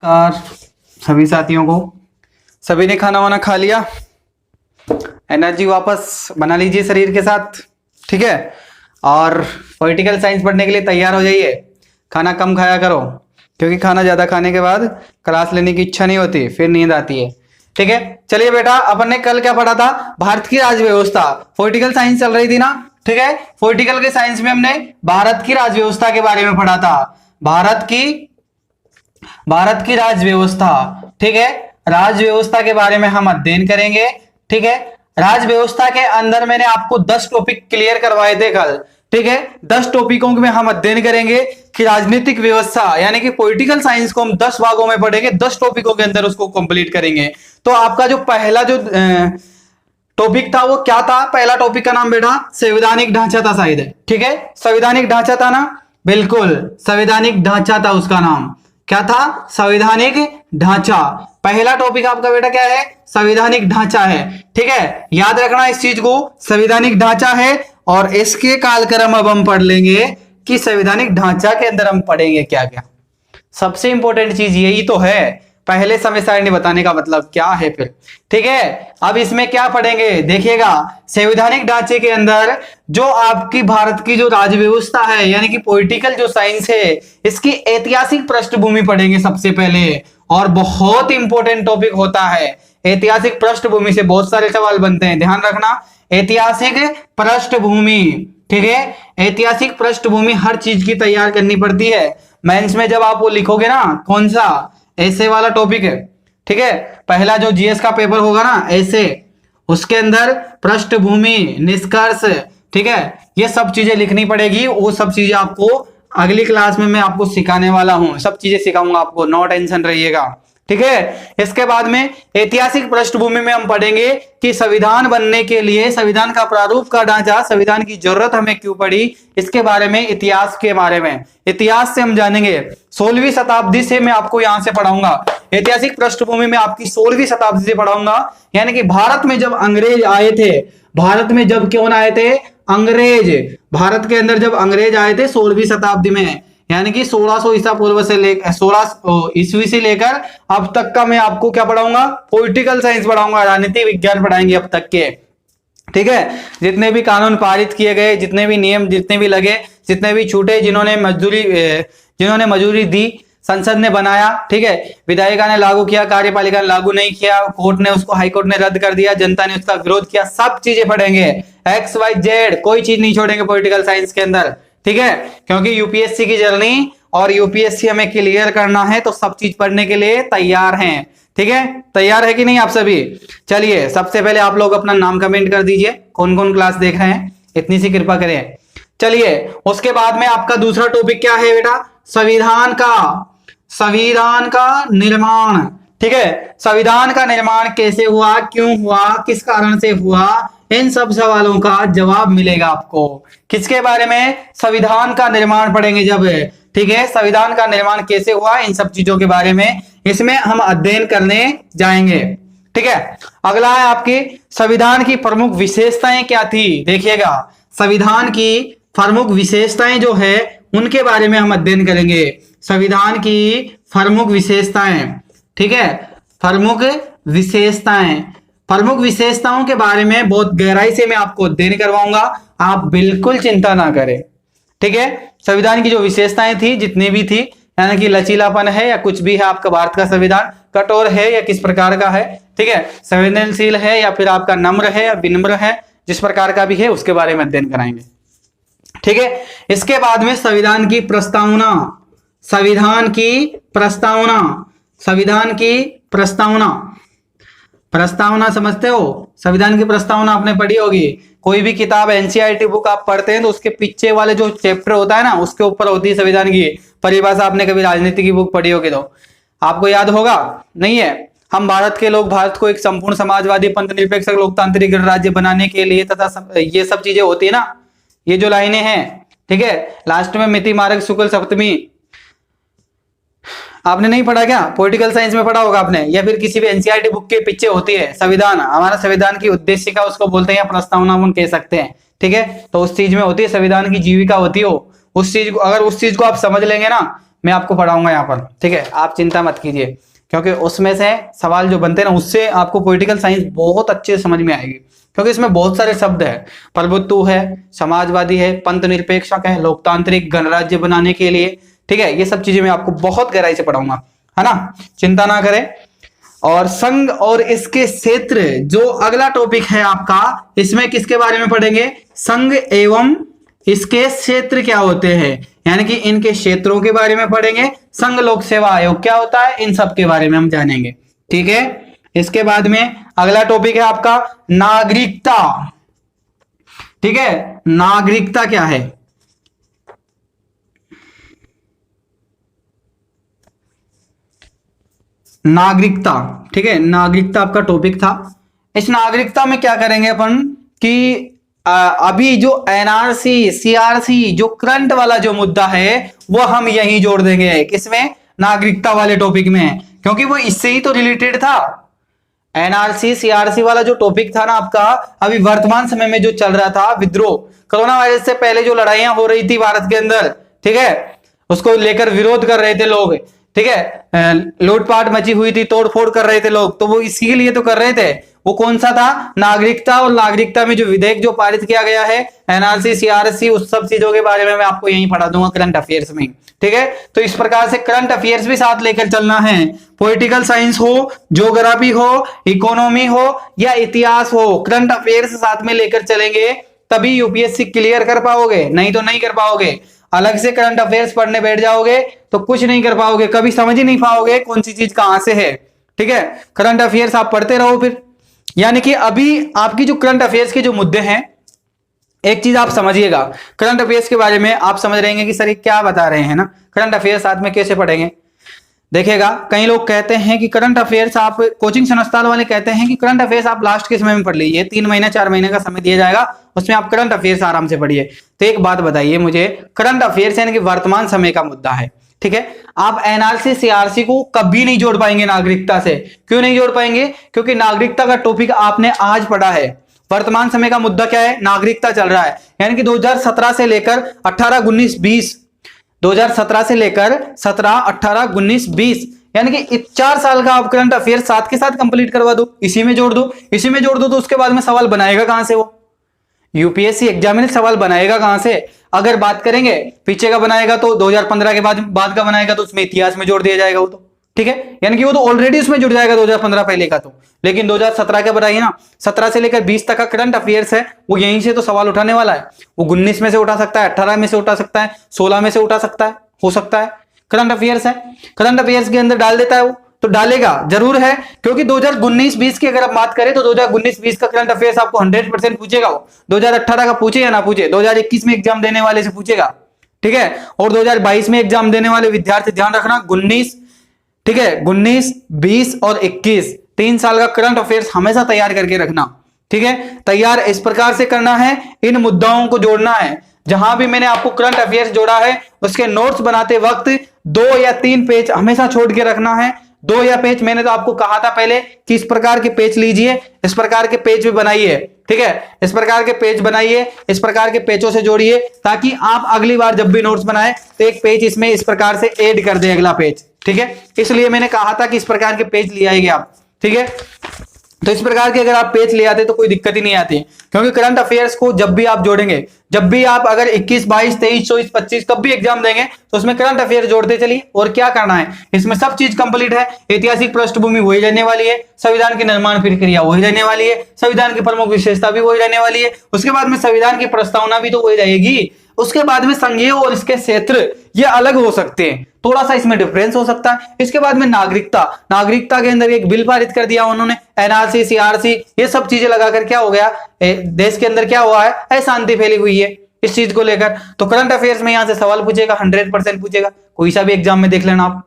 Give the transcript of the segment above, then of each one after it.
Car सभी साथियों को, सभी ने खाना वाना खा लिया, एनर्जी वापस बना लीजिए शरीर के साथ, ठीक है। और पॉलिटिकल साइंस पढ़ने के लिए तैयार हो जाइए। खाना कम खाया करो, क्योंकि खाना ज्यादा खाने के बाद क्लास लेने की इच्छा नहीं होती, फिर नींद आती है, ठीक है। चलिए बेटा, अपन ने कल क्या पढ़ा था? भारत की राज्य व्यवस्था, पॉलिटिकल साइंस चल रही थी ना, ठीक है। पॉलिटिकल के साइंस में हमने भारत की राज्य व्यवस्था के बारे में पढ़ा था। भारत की राज्य व्यवस्था, ठीक है। राज्य व्यवस्था के बारे में हम अध्ययन करेंगे, ठीक है। राज्य व्यवस्था के अंदर मैंने आपको 10 टॉपिक क्लियर करवाए थे कल, ठीक है। 10 टॉपिकों में हम अध्ययन करेंगे कि राजनीतिक व्यवस्था यानी कि पॉलिटिकल साइंस को हम 10 भागों में पढ़ेंगे, 10 टॉपिकों के अंदर उसको कंप्लीट करेंगे। तो आपका जो पहला जो टॉपिक था वो क्या था? पहला टॉपिक का नाम बेटा संवैधानिक ढांचा था शायद, ठीक है। संवैधानिक ढांचा था ना, बिल्कुल संवैधानिक ढांचा था, उसका नाम क्या था? संवैधानिक ढांचा। पहला टॉपिक आपका बेटा क्या है? संवैधानिक ढांचा है, ठीक है। याद रखना इस चीज को, संवैधानिक ढांचा है। और इसके कालक्रम अब हम पढ़ लेंगे कि संवैधानिक ढांचा के अंदर हम पढ़ेंगे क्या क्या। सबसे इंपॉर्टेंट चीज यही तो है, पहले समय सारणी बताने का मतलब क्या है फिर, ठीक है। अब इसमें क्या पढ़ेंगे देखिएगा, संवैधानिक ढांचे के अंदर जो आपकी भारत की जो राज्य व्यवस्था है यानी कि पॉलिटिकल जो साइंस है, इसकी ऐतिहासिक पृष्ठभूमि पढ़ेंगे सबसे पहले। और बहुत इंपॉर्टेंट टॉपिक होता है, ऐतिहासिक पृष्ठभूमि से बहुत सारे सवाल बनते हैं, ध्यान रखना। ऐतिहासिक पृष्ठभूमि, ठीक है। ऐतिहासिक पृष्ठभूमि हर चीज की तैयार करनी पड़ती है। मेंस में जब आप वो लिखोगे ना, कौन सा ऐसे वाला टॉपिक है, ठीक है। पहला जो जीएस का पेपर होगा ना ऐसे, उसके अंदर पृष्ठभूमि, निष्कर्ष, ठीक है, ये सब चीजें लिखनी पड़ेगी। वो सब चीजें आपको अगली क्लास में मैं आपको सिखाने वाला हूं, सब चीजें सिखाऊंगा आपको, नो टेंशन रहिएगा, ठीक है। इसके बाद में ऐतिहासिक पृष्ठभूमि में हम पढ़ेंगे कि संविधान बनने के लिए संविधान का प्रारूप का ढांचा, संविधान की जरूरत हमें क्यों पड़ी, इसके बारे में, इतिहास के बारे में, इतिहास से हम जानेंगे। 16वीं शताब्दी से मैं आपको यहां से पढ़ाऊंगा, ऐतिहासिक पृष्ठभूमि में आपकी 16वीं शताब्दी से पढ़ाऊंगा। यानी कि भारत में जब अंग्रेज आए थे, भारत में जब कौन आए थे? अंग्रेज। भारत के अंदर जब अंग्रेज आए थे 16वीं शताब्दी में, यानी कि 1600 ईसा पूर्व से लेकर 16 ईस्वी से लेकर अब तक का मैं आपको क्या पढ़ाऊंगा? पॉलिटिकल साइंस पढ़ाऊंगा, राजनीति विज्ञान पढ़ाएंगे अब तक के, ठीक है। जितने भी कानून पारित किए गए, जितने भी नियम जितने भी लगे, जितने भी छूटे, जिन्होंने मजदूरी दी, संसद ने बनाया, ठीक है, विधायिका ने लागू किया, कार्यपालिका ने लागू नहीं किया, कोर्ट ने उसको, हाई कोर्ट ने रद्द कर दिया, जनता ने उसका विरोध किया, सब चीजें पढ़ेंगे, एक्स वाई जेड, कोई चीज नहीं छोड़ेंगे पॉलिटिकल साइंस के अंदर, ठीक है। क्योंकि यूपीएससी की जर्नी और यूपीएससी हमें क्लियर करना है, तो सब चीज पढ़ने के लिए तैयार हैं, ठीक है। तैयार है कि नहीं आप सभी? चलिए सबसे पहले आप लोग अपना नाम कमेंट कर दीजिए, कौन कौन क्लास देख रहे हैं, इतनी सी कृपा करें। चलिए उसके बाद में आपका दूसरा टॉपिक क्या है बेटा? संविधान का निर्माण, ठीक है। संविधान का निर्माण कैसे हुआ, क्यों हुआ, किस कारण से हुआ, इन सब सवालों का जवाब मिलेगा आपको। किसके बारे में? संविधान का निर्माण पढ़ेंगे जब, ठीक है। संविधान का निर्माण कैसे हुआ, इन सब चीजों के बारे में इसमें हम अध्ययन करने जाएंगे, ठीक है। अगला है आपकी संविधान की प्रमुख विशेषताएं क्या थी, देखिएगा। संविधान की प्रमुख विशेषताएं जो है उनके बारे में हम अध्ययन करेंगे। संविधान की प्रमुख विशेषताएं, ठीक है, प्रमुख विशेषताएं, प्रमुख विशेषताओं के बारे में बहुत गहराई से मैं आपको अध्ययन करवाऊंगा, आप बिल्कुल चिंता ना करें, ठीक है। संविधान की जो विशेषताएं थी, जितनी भी थी, यानी कि लचीलापन है या कुछ भी है, आपका भारत का संविधान कठोर है या किस प्रकार का है, ठीक है, संवेदनशील है या फिर आपका नम्र है या विनम्र है, जिस प्रकार का भी है उसके बारे में अध्ययन कराएंगे, ठीक है। इसके बाद में संविधान की प्रस्तावना, संविधान की प्रस्तावना, संविधान की प्रस्तावना, प्रस्तावना समझते हो? संविधान की प्रस्तावना आपने पढ़ी होगी, कोई भी किताब एनसीईआरटी बुक आप पढ़ते हैं तो उसके पीछे वाले जो चैप्टर होता है ना, उसके ऊपर होती है संविधान की परिभाषा। आपने कभी राजनीति की बुक पढ़ी होगी तो आपको याद होगा, नहीं है? हम भारत के लोग भारत को एक संपूर्ण समाजवादी, पंथनिरपेक्ष, लोकतांत्रिक राज्य बनाने के लिए तथा ये सब चीजें होती है ना, ये जो लाइनें हैं, ठीक है। लास्ट में मिति मार्ग शुक्ल सप्तमी, आपने नहीं पढ़ा क्या? पॉलिटिकल साइंस में पढ़ा होगा आपने, या फिर किसी भी एनसीईआरटी बुक के पीछे होती है संविधान, हमारा संविधान की उद्देशिका उसको बोलते हैं, या प्रस्तावना हम कह सकते हैं, ठीक है। तो उस चीज में होती है, संविधान की जीविका होती है उस चीज को, अगर उस चीज को आप समझ लेंगे ना, मैं आपको पढ़ाऊंगा यहाँ पर, ठीक है, आप चिंता मत कीजिए, क्योंकि उसमें से सवाल जो बनते हैं ना उससे आपको पॉलिटिकल साइंस बहुत अच्छे से समझ में आएगी, क्योंकि इसमें बहुत सारे शब्द है, प्रभुत्व है, समाजवादी है, पंथ निरपेक्षक है, लोकतांत्रिक गणराज्य बनाने के लिए, ठीक है, ये सब चीजें मैं आपको बहुत गहराई से पढ़ाऊंगा, है ना, चिंता ना करें। और संघ और इसके क्षेत्र जो अगला टॉपिक है आपका, इसमें किसके बारे में पढ़ेंगे, संघ एवं इसके क्षेत्र क्या होते हैं, यानी कि इनके क्षेत्रों के बारे में पढ़ेंगे। संघ लोक सेवा आयोग क्या होता है, इन सब के बारे में हम जानेंगे, ठीक है। इसके बाद में अगला टॉपिक है आपका नागरिकता, ठीक है, नागरिकता क्या है, नागरिकता, ठीक है, नागरिकता आपका टॉपिक था। इस नागरिकता में क्या करेंगे अपन कि अभी जो एनआरसी सीआरसी जो करंट वाला जो मुद्दा है वो हम यहीं जोड़ देंगे, किसमें, नागरिकता वाले टॉपिक में, क्योंकि वो इससे ही तो रिलेटेड था। एनआरसी सीआरसी वाला जो टॉपिक था ना आपका, अभी वर्तमान समय में जो चल रहा था विद्रोह, कोरोना वायरस से पहले जो लड़ाइयां हो रही थी भारत के अंदर, ठीक है, उसको लेकर विरोध कर रहे थे लोग, ठीक है, लूटपाट मची हुई थी, तोड़फोड़ कर रहे थे लोग, तो वो इसी के लिए तो कर रहे थे। वो कौन सा था, नागरिकता, और नागरिकता में जो विधेयक जो पारित किया गया है एनआरसी सीआरसी, उस सब चीजों के बारे में मैं आपको यहीं पढ़ा दूंगा करंट अफेयर्स में, ठीक है। तो इस प्रकार से करंट अफेयर्स भी साथ लेकर चलना है, पॉलिटिकल साइंस हो, ज्योग्राफी हो, इकोनॉमी हो या इतिहास हो, करंट अफेयर्स साथ में लेकर चलेंगे तभी यूपीएससी क्लियर कर पाओगे, नहीं तो नहीं कर पाओगे। अलग से करंट अफेयर्स पढ़ने बैठ जाओगे तो कुछ नहीं कर पाओगे, कभी समझ ही नहीं पाओगे कौन सी चीज कहां से है, ठीक है। करंट अफेयर्स आप पढ़ते रहो फिर, यानी कि अभी आपकी जो करंट अफेयर्स के जो मुद्दे हैं, एक चीज आप समझिएगा, करंट अफेयर्स के बारे में आप समझ रहे हैं कि सर ये क्या बता रहे हैं ना, करंट अफेयर्स साथ में कैसे पढ़ेंगे। देखिएगा, कई लोग कहते हैं कि करंट अफेयर्स आप, कोचिंग संस्थान वाले कहते हैं कि करंट अफेयर्स आप लास्ट के समय में पढ़ लीजिए, 3 महीने 4 महीने का समय दिया जाएगा, उसमें आप करंट अफेयर्स आराम से पढ़िए। तो एक बात बताइए मुझे, करंट अफेयर्स यानी कि वर्तमान समय का मुद्दा है, ठीक है, आप एनआरसी सीआरसी को कभी नहीं जोड़ पाएंगे नागरिकता से। क्यों नहीं जोड़ पाएंगे, क्योंकि नागरिकता का टॉपिक आपने आज पढ़ा है, वर्तमान समय का मुद्दा क्या है, नागरिकता चल रहा है, यानी कि 2017 से लेकर 18 19 20, 2017 से लेकर 17 18 19 20, यानी कि 4 साल का आप करंट अफेयर साथ के साथ कंप्लीट करवा दो, इसी में जोड़ दो, इसी में जोड़ दो, तो उसके बाद में सवाल बनाएगा कहां से, वो यूपीएससी एग्जामिनर सवाल बनाएगा कहां से। अगर बात करेंगे पीछे का बनाएगा तो 2015 के बाद का बनाएगा तो उसमें इतिहास में जोड़ दिया जाएगा वो तो, ठीक है, यानी कि वो तो ऑलरेडी उसमें जुड़ जाएगा 2015 पहले का तो। लेकिन 2017 का बताइए ना, 17 से लेकर 20 तक का करंट अफेयर्स है, वो यहीं से तो सवाल उठाने वाला है, वो 19 में से उठा सकता है, 18 में से उठा सकता है, 16 में से उठा सकता है, हो सकता है, करंट अफेयर्स है, करंट अफेयर्स के अंदर डाल देता है वो, तो डालेगा जरूर है, क्योंकि 2019-20 की अगर आप बात करें तो 2019-20 का करंट अफेयर्स आपको 100% पूछेगा वो, 2018 का पूछे या ना पूछे, 2021 में एग्जाम देने वाले से पूछेगा, ठीक है, और 2022 में एग्जाम देने वाले विद्यार्थी ध्यान रखना 19, ठीक है, 19 20 और 21 3 साल का करंट अफेयर्स हमेशा तैयार करके रखना, ठीक है, तैयार इस प्रकार से करना है, इन मुद्दाओं को जोड़ना है। जहां भी मैंने आपको करंट अफेयर्स जोड़ा है उसके नोट्स बनाते वक्त 2 या 3 पेज हमेशा छोड़ के रखना है, 2 या पेज, मैंने तो आपको कहा था पहले कि इस प्रकार के पेज लीजिए, इस प्रकार के पेज भी बनाइए, ठीक है, इस प्रकार के पेज बनाइए, इस प्रकार के पेजों से जोड़िए, ताकि आप अगली बार जब भी नोट्स बनाए तो एक पेज इसमें इस प्रकार से ऐड कर दें, अगला पेज, ठीक है, इसलिए मैंने कहा था कि इस प्रकार के पेज ले आएंगे आप, ठीक है। तो इस प्रकार के अगर आप पेज ले आते तो कोई दिक्कत ही नहीं आती, क्योंकि करंट अफेयर्स को जब भी आप जोड़ेंगे, जब भी आप अगर 21 22 23 24 25 कब भी एग्जाम देंगे तो उसमें करंट अफेयर जोड़ते चलिए। और क्या करना है, इसमें सब चीज कंप्लीट है, ऐतिहासिक पृष्ठभूमि वही रहने वाली है, संविधान की निर्माण प्रक्रिया वही रहने वाली है, संविधान की प्रमुख विशेषता भी वही रहने वाली है, उसके बाद में संविधान की प्रस्तावना भी तो वही रहेगी, उसके बाद में संघीय और इसके क्षेत्र ये अलग हो सकते हैं, थोड़ा सा इसमें डिफरेंस हो सकता है। इसके बाद में नागरिकता, नागरिकता के अंदर एक बिल पारित कर दिया उन्होंने, एनआरसी सीआरसी ये सब चीजें लगाकर क्या हो गया, देश के अंदर क्या हुआ है, अशांति फैली हुई है इस चीज को लेकर। तो करंट अफेयर्स में यहां से सवाल पूछेगा, 100% पूछेगा, कोई सा भी एग्जाम में देख लेना आप,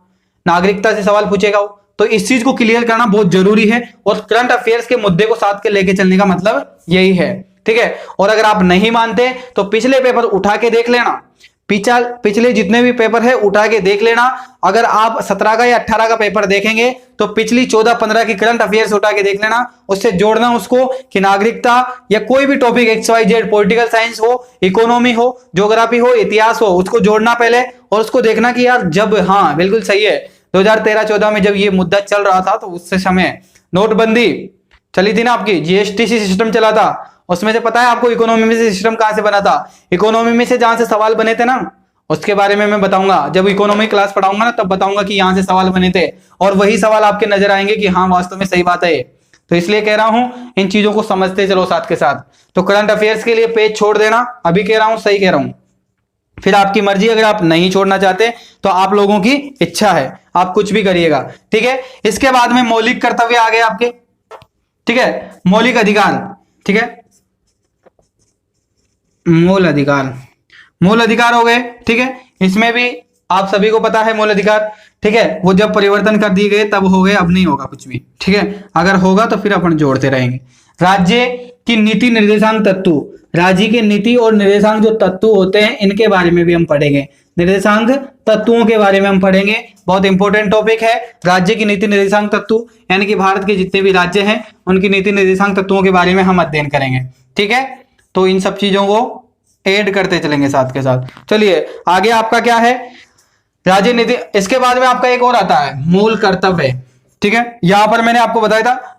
नागरिकता से सवाल पूछेगा वो, तो इस चीज को क्लियर करना बहुत जरूरी है। और करंट अफेयर्स के मुद्दे को साथ के लेके चलने का मतलब यही है, ठीक है। और अगर आप नहीं मानते तो पिछले पेपर उठा के देख लेना, पिछले जितने भी पेपर है उठा के देख लेना। अगर आप 17 का या 18 का पेपर देखेंगे तो पिछली 14-15 की करंट अफेयर्स उठा के देख लेना, उससे जोड़ना उसको कि नागरिकता या कोई भी टॉपिक XYZ, पॉलिटिकल साइंस हो, इकोनॉमी हो, ज्योग्राफी हो, इतिहास हो, उसको जोड़ना पहले और उसको देखना कि यार जब, हाँ बिल्कुल सही है, 2013-14 में जब ये मुद्दा चल रहा था तो उस समय नोटबंदी चली थी ना, आपकी जीएसटीसी सिस्टम चला था, उसमें से पता है आपको इकोनॉमी में से सिस्टम कहां से बना था? इकोनॉमी में से जहां से सवाल बने थे ना, उसके बारे में मैं बताऊंगा, जब इकोनॉमी क्लास पढ़ाऊंगा ना तब बताऊंगा कि यहां से सवाल बने थे, और वही सवाल आपके नजर आएंगे कि हाँ वास्तव में सही बात है। तो इसलिए कह रहा हूं इन चीजों को समझते चलो साथ के साथ। तो करंट अफेयर्स के लिए पेज छोड़ देना, अभी कह रहा हूं सही कह रहा हूं, फिर आपकी मर्जी, अगर आप नहीं छोड़ना चाहते तो आप लोगों की इच्छा है, आप कुछ भी करिएगा, ठीक है। इसके बाद में मौलिक कर्तव्य आ गए आपके, ठीक है, मौलिक अधिकार, ठीक है, मूल अधिकार, मूल अधिकार हो गए, ठीक है। इसमें भी आप सभी को पता है मूल अधिकार, ठीक है, वो जब परिवर्तन कर दिए गए तब हो गए, अब नहीं होगा कुछ भी, ठीक है, अगर होगा तो फिर अपन जोड़ते रहेंगे। राज्य की नीति निर्देशांक तत्व, राज्य के नीति और निर्देशांक जो तत्व होते हैं इनके बारे में भी हम पढ़ेंगे, निर्देशांक तत्वों के बारे में हम पढ़ेंगे, बहुत इंपॉर्टेंट टॉपिक है। राज्य की नीति निर्देशांक तत्व यानी कि भारत के जितने भी राज्य हैं उनकी नीति निर्देशांक तत्वों के बारे में हम अध्ययन करेंगे, ठीक है। तो इन सब चीजों को ऐड करते चलेंगे साथ के साथ। चलिए आगे आपका क्या है, राज्य नीति। इसके बाद में आपका एक और आता है मूल कर्तव्य, ठीक है, यहां पर मैंने आपको बताया था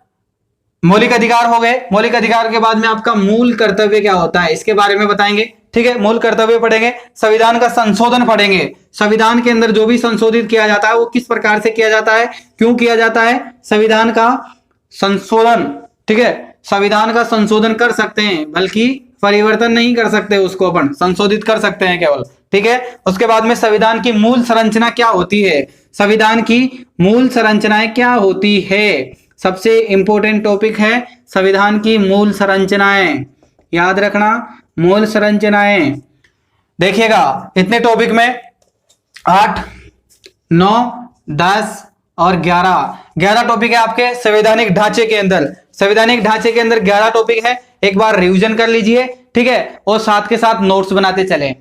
मौलिक अधिकार हो गए, मौलिक अधिकार के बाद में आपका मूल कर्तव्य क्या होता है इसके बारे में बताएंगे, ठीक है। मूल कर्तव्य पढ़ेंगे, संविधान का संशोधन पढ़ेंगे, संविधान के अंदर जो भी संशोधित किया जाता है वो किस प्रकार से किया जाता है, क्यों किया जाता है, संविधान का संशोधन, ठीक है। संविधान का संशोधन कर सकते हैं, बल्कि परिवर्तन नहीं कर सकते, उसको अपन संशोधित कर सकते हैं केवल, ठीक है। उसके बाद में संविधान की मूल संरचना क्या होती है, संविधान की मूल संरचनाएं क्या होती है, सबसे इंपॉर्टेंट टॉपिक है संविधान की मूल संरचनाएं, याद रखना मूल संरचनाएं। देखिएगा इतने टॉपिक में 8, 9, 10 और 11 टॉपिक है आपके संवैधानिक ढांचे के अंदर। संवैधानिक ढांचे के अंदर 11 टॉपिक है, एक बार रिवीजन कर लीजिए, ठीक है, और साथ के साथ नोट्स बनाते चलें,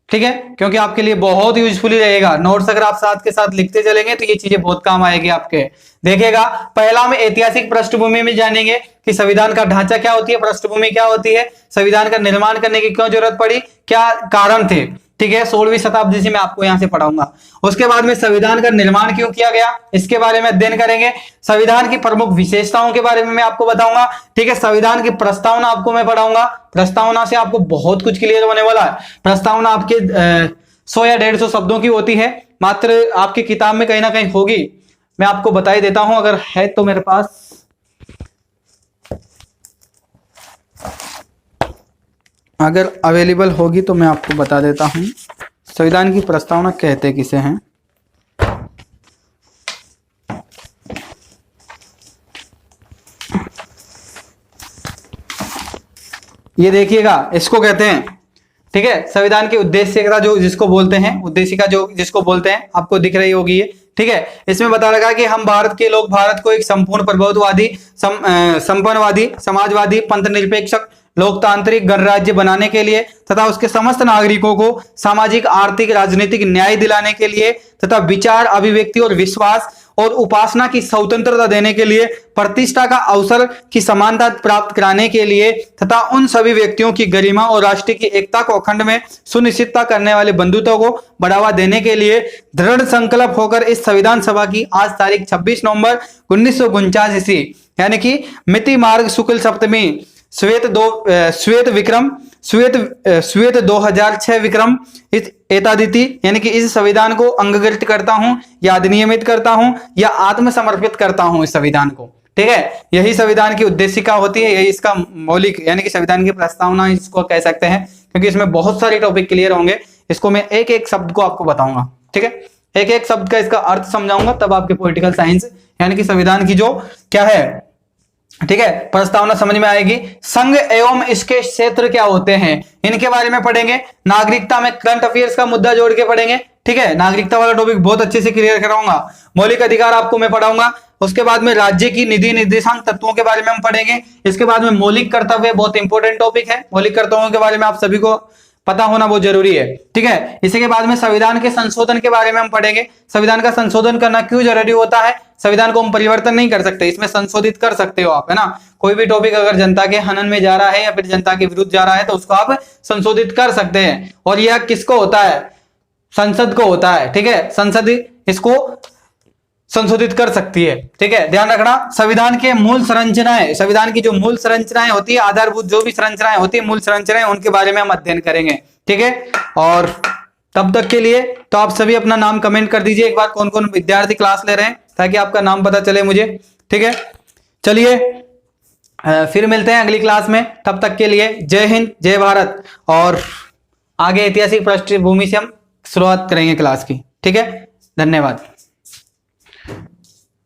ठीक है, क्योंकि आपके लिए बहुत यूजफुल रहेगा। नोट्स अगर आप साथ के साथ लिखते चलेंगे तो ये चीजें बहुत काम आएगी आपके। देखिएगा पहला में ऐतिहासिक पृष्ठभूमि में जानेंगे कि संविधान का ढांचा क्या होती है, पृष्ठभूमि क्या होती है, संविधान का निर्माण करने की क्यों जरूरत पड़ी, क्या कारण थे, ठीक है, 16वीं शताब्दी से मैं आपको यहां से पढ़ाऊंगा। उसके बाद में संविधान का निर्माण क्यों किया गया इसके बारे में अध्ययन करेंगे, संविधान की प्रमुख विशेषताओं के बारे में मैं आपको बताऊंगा, ठीक है। संविधान की प्रस्तावना आपको मैं पढ़ाऊंगा, प्रस्तावना से आपको बहुत कुछ क्लियर होने वाला है। प्रस्तावना आपके 100 या 150 शब्दों की होती है, मात्र आपकी किताब में कहीं ना कहीं होगी, मैं आपको बता ही देता हूं, अगर है तो मेरे पास अगर अवेलेबल होगी तो मैं आपको बता देता हूं। संविधान की प्रस्तावना कहते किसे हैं, ये देखिएगा इसको कहते हैं, ठीक है, संविधान की उद्देशिका जो जिसको बोलते हैं, उद्देशिका जो जिसको बोलते हैं, आपको दिख रही होगी ये, ठीक है। इसमें बता रखा है कि हम भारत के लोग भारत को एक संपूर्ण प्रबुद्धवादी, संपन्नवादी, समाजवादी, पंथ निरपेक्ष, लोकतांत्रिक गणराज्य बनाने के लिए तथा उसके समस्त नागरिकों को सामाजिक, आर्थिक, राजनीतिक न्याय दिलाने के लिए तथा विचार, अभिव्यक्ति और विश्वास और उपासना की स्वतंत्रता देने के लिए, प्रतिष्ठा का अवसर की समानता प्राप्त कराने के लिए तथा उन सभी व्यक्तियों की गरिमा और राष्ट्र की एकता को अखंड में सुनिश्चितता करने वाले बंधुत्व को बढ़ावा देने के लिए दृढ़ संकल्प होकर इस संविधान सभा की आज तारीख 26 नवंबर 1949 ईस्वी यानी कि मिति मार्ग शुक्ल सप्तमी श्वेत 2006 विक्रम इस एतादिति यानी कि इस संविधान को अंगीकृत करता हूं या अधिनियमित करता हूं या आत्मसमर्पित करता हूं इस संविधान को, ठीक है। यही संविधान की उद्देशिका होती है, यही इसका मौलिक यानी कि संविधान की प्रस्तावना इसको कह सकते हैं, क्योंकि इसमें बहुत सारे टॉपिक क्लियर होंगे। इसको मैं एक एक शब्द को आपको बताऊंगा, ठीक है, एक एक शब्द का इसका अर्थ समझाऊंगा, तब आपके पॉलिटिकल साइंस यानी कि संविधान की जो क्या है, ठीक है, प्रस्तावना समझ में आएगी। संघ एवं इसके क्षेत्र क्या होते हैं इनके बारे में पढ़ेंगे। नागरिकता में करंट अफेयर्स का मुद्दा जोड़ के पढ़ेंगे, ठीक है, नागरिकता वाला टॉपिक बहुत अच्छे से क्लियर कराऊंगा। मौलिक अधिकार आपको मैं पढ़ाऊंगा। उसके बाद में राज्य की निधि निर्देशांक तत्वों के बारे में हम पढ़ेंगे। इसके बाद में मौलिक कर्तव्य, बहुत इंपॉर्टेंट टॉपिक है, मौलिक कर्तव्यों के बारे में आप सभी को पता होना बहुत जरूरी है, ठीक है। इसी के बाद में संविधान के संशोधन के बारे में हम पढ़ेंगे। संविधान का संशोधन करना क्यों जरूरी होता है, संविधान को हम परिवर्तन नहीं कर सकते, इसमें संशोधित कर सकते हो आप, है ना। कोई भी टॉपिक अगर जनता के हनन में जा रहा है या फिर जनता के विरुद्ध जा रहा है तो उसको आप संशोधित कर सकते हैं। और यह किसको होता है, संसद को होता है, ठीक है, संसद इसको संशोधित कर सकती है, ठीक है। ध्यान रखना, संविधान के मूल संरचनाएं, संविधान की जो मूल संरचनाएं होती है, आधारभूत जो भी संरचनाएं होती है, मूल संरचनाएं, उनके बारे में हम अध्ययन करेंगे, ठीक है। और तब तक के लिए तो आप सभी अपना नाम कमेंट कर दीजिए एक बार, कौन कौन विद्यार्थी क्लास ले रहे हैं, ताकि आपका नाम पता चले मुझे, ठीक है। चलिए फिर मिलते हैं अगली क्लास में, तब तक के लिए जय हिंद, जय भारत। और आगे ऐतिहासिक पृष्ठभूमि से हम शुरुआत करेंगे क्लास की, ठीक है। धन्यवाद।